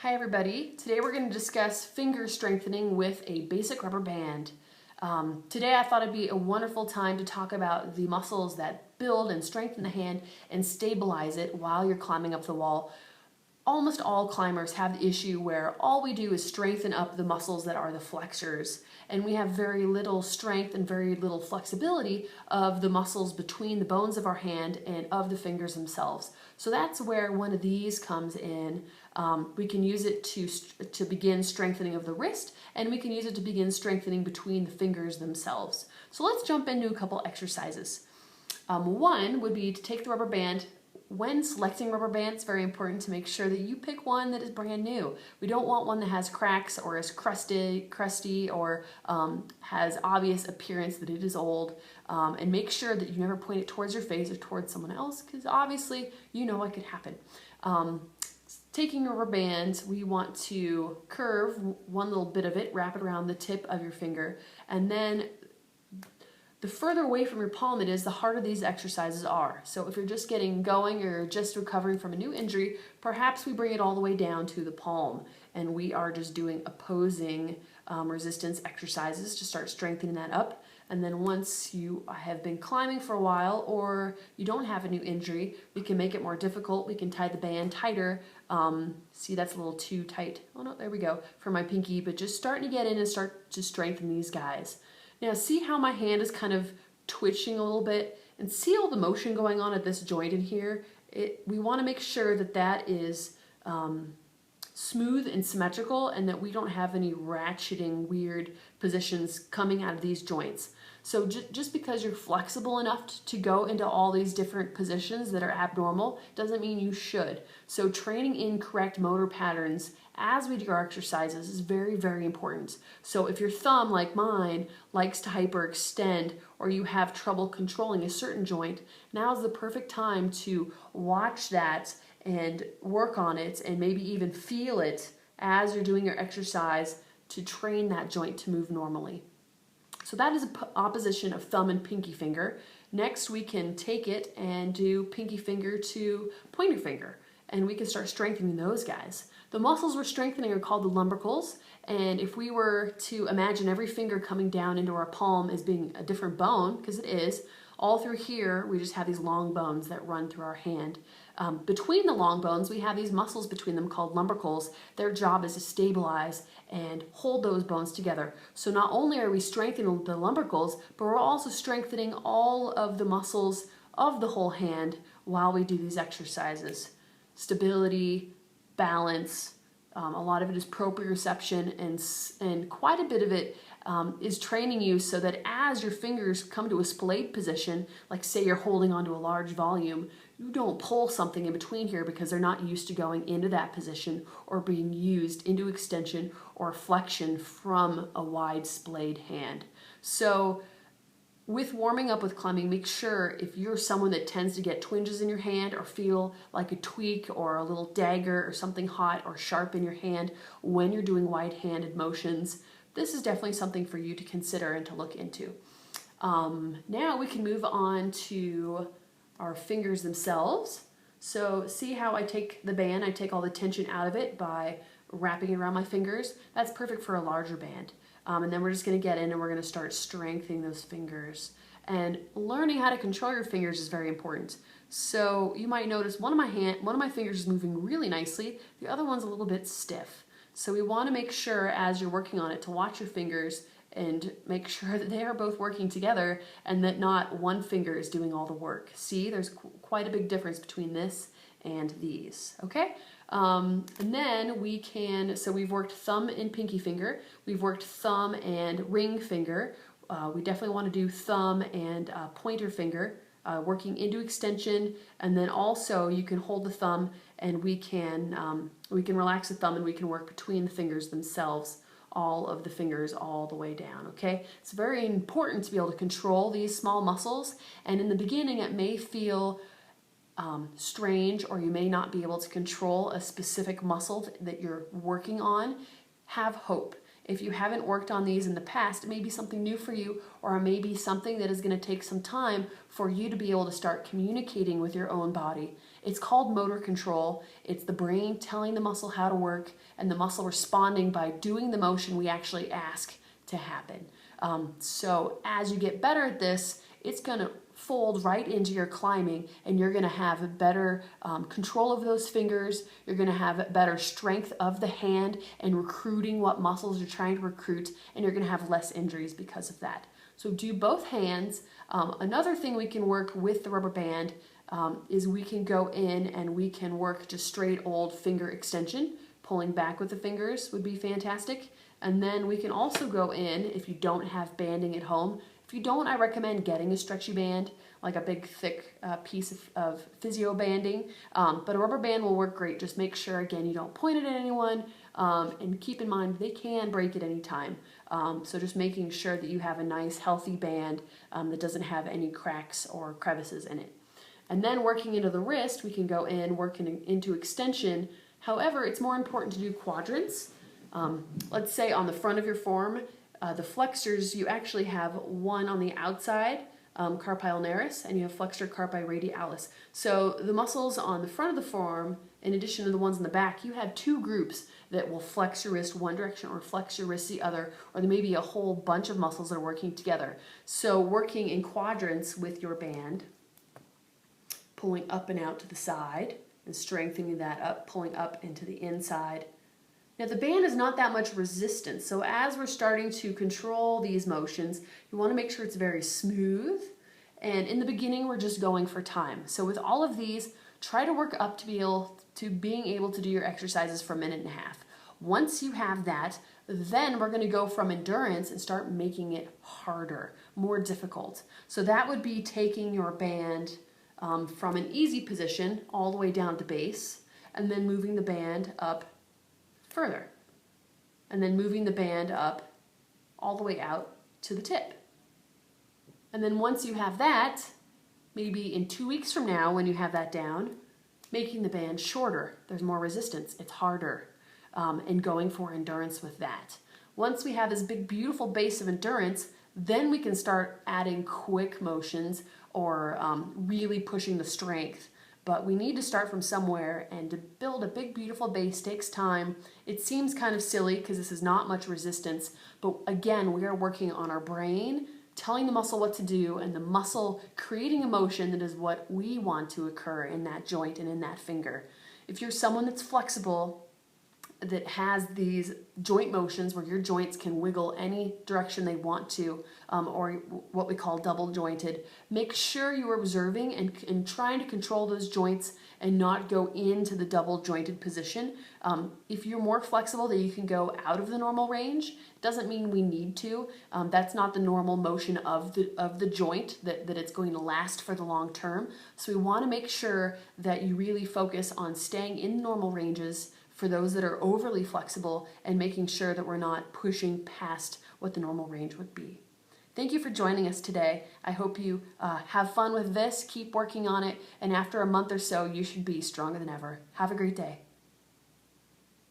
Hi everybody, today we're going to discuss finger strengthening with a basic rubber band. Today I thought it'd be a wonderful time to talk about the muscles that build and strengthen the hand and stabilize it while you're climbing up the wall. Almost all climbers have the issue where all we do is strengthen up the muscles that are the flexors, and we have very little strength and very little flexibility of the muscles between the bones of our hand and of the fingers themselves. So that's where one of these comes in. We can use it to begin strengthening of the wrist, and we can use it to begin strengthening between the fingers themselves. So let's jump into a couple exercises. One would be to take the rubber band. When selecting rubber bands, it's very important to make sure that you pick one that is brand new. We don't want one that has cracks or is crusty or has obvious appearance that it is old. And make sure that you never point it towards your face or towards someone else, because obviously you know what could happen. Taking a rubber band, we want to curve one little bit of it, wrap it around the tip of your finger, and then the further away from your palm it is, the harder these exercises are. So if you're just getting going or just recovering from a new injury, perhaps we bring it all the way down to the palm and we are just doing opposing resistance exercises to start strengthening that up. And then once you have been climbing for a while or you don't have a new injury, we can make it more difficult. We can tie the band tighter. See, that's a little too tight. Oh no, there we go, for my pinky, but just starting to get in and start to strengthen these guys. Now see how my hand is kind of twitching a little bit, and see all the motion going on at this joint in here. We want to make sure that that is smooth and symmetrical, and that we don't have any ratcheting weird positions coming out of these joints. So just because you're flexible enough to go into all these different positions that are abnormal doesn't mean you should. So training in correct motor patterns as we do our exercises is very, very important. So if your thumb, like mine, likes to hyperextend, or you have trouble controlling a certain joint, now is the perfect time to watch that and work on it, and maybe even feel it as you're doing your exercise to train that joint to move normally. So that is an opposition of thumb and pinky finger. Next we can take it and do pinky finger to pointer finger, and we can start strengthening those guys. The muscles we're strengthening are called the lumbricals, and if we were to imagine every finger coming down into our palm as being a different bone, because it is, all through here we just have these long bones that run through our hand. Between the long bones we have these muscles between them called lumbricals. Their job is to stabilize and hold those bones together. So not only are we strengthening the lumbricals, but we're also strengthening all of the muscles of the whole hand while we do these exercises. Stability, balance, a lot of it is proprioception, and quite a bit of it is training you so that as your fingers come to a splayed position, like say you're holding onto a large volume, you don't pull something in between here because they're not used to going into that position or being used into extension or flexion from a wide splayed hand. So with warming up with climbing, make sure if you're someone that tends to get twinges in your hand or feel like a tweak or a little dagger or something hot or sharp in your hand when you're doing wide-handed motions, this is definitely something for you to consider and to look into. Now we can move on to our fingers themselves. So see how I take the band, I take all the tension out of it by wrapping it around my fingers. That's perfect for a larger band. And then we're just going to get in and we're going to start strengthening those fingers. And learning how to control your fingers is very important. So you might notice one of my fingers is moving really nicely, the other one's a little bit stiff. So we want to make sure as you're working on it to watch your fingers and make sure that they are both working together and that not one finger is doing all the work. See, there's quite a big difference between this and these, okay? And then we can, so we've worked thumb and pinky finger, we've worked thumb and ring finger, we definitely want to do thumb and pointer finger, working into extension, and then also you can hold the thumb and we can relax the thumb and we can work between the fingers themselves, all of the fingers all the way down, okay? It's very important to be able to control these small muscles, and in the beginning it may feel strange, or you may not be able to control a specific muscle that you're working on. Have hope. If you haven't worked on these in the past, it may be something new for you, or it may be something that is going to take some time for you to be able to start communicating with your own body. It's called motor control. It's the brain telling the muscle how to work and the muscle responding by doing the motion we actually ask to happen. So as you get better at this, it's going to fold right into your climbing, and you're going to have better control of those fingers. You're going to have better strength of the hand and recruiting what muscles you're trying to recruit, and you're going to have less injuries because of that. So do both hands. Another thing we can work with the rubber band is we can go in and we can work just straight old finger extension. Pulling back with the fingers would be fantastic. And then we can also go in, if you don't have banding at home. If you don't, I recommend getting a stretchy band, like a big thick piece of physio banding. But a rubber band will work great. Just make sure, again, you don't point it at anyone, and keep in mind they can break at any time. So just making sure that you have a nice healthy band that doesn't have any cracks or crevices in it. And then working into the wrist, we can go in, working into extension. However, it's more important to do quadrants. Let's say on the front of your form, the flexors, you actually have one on the outside, carpi ulnaris, and you have flexor carpi radialis. So the muscles on the front of the forearm, in addition to the ones in the back, you have two groups that will flex your wrist one direction or flex your wrist the other, or there may be a whole bunch of muscles that are working together. So working in quadrants with your band, pulling up and out to the side, and strengthening that up, pulling up into the inside. Now the band is not that much resistance, so as we're starting to control these motions, you want to make sure it's very smooth, and in the beginning we're just going for time. So with all of these, try to work up to being able to do your exercises for a minute and a half. Once you have that, then we're going to go from endurance and start making it harder, more difficult. So that would be taking your band from an easy position all the way down at the base, and then moving the band up further, and then moving the band up all the way out to the tip. And then once you have that, maybe in 2 weeks from now when you have that down, making the band shorter. There's more resistance, it's harder, and going for endurance with that. Once we have this big beautiful base of endurance, then we can start adding quick motions or really pushing the strength. But we need to start from somewhere, and to build a big, beautiful base takes time. It seems kind of silly because this is not much resistance, but again, we are working on our brain, telling the muscle what to do, and the muscle creating a motion that is what we want to occur in that joint and in that finger. If you're someone that's flexible, that has these joint motions where your joints can wiggle any direction they want to, or what we call double jointed, make sure you're observing and trying to control those joints and not go into the double jointed position. If you're more flexible that you can go out of the normal range, doesn't mean we need to. That's not the normal motion of the joint that it's going to last for the long term. So we want to make sure that you really focus on staying in normal ranges for those that are overly flexible, and making sure that we're not pushing past what the normal range would be. Thank you for joining us today. I hope you have fun with this, keep working on it, and after a month or so, you should be stronger than ever. Have a great day.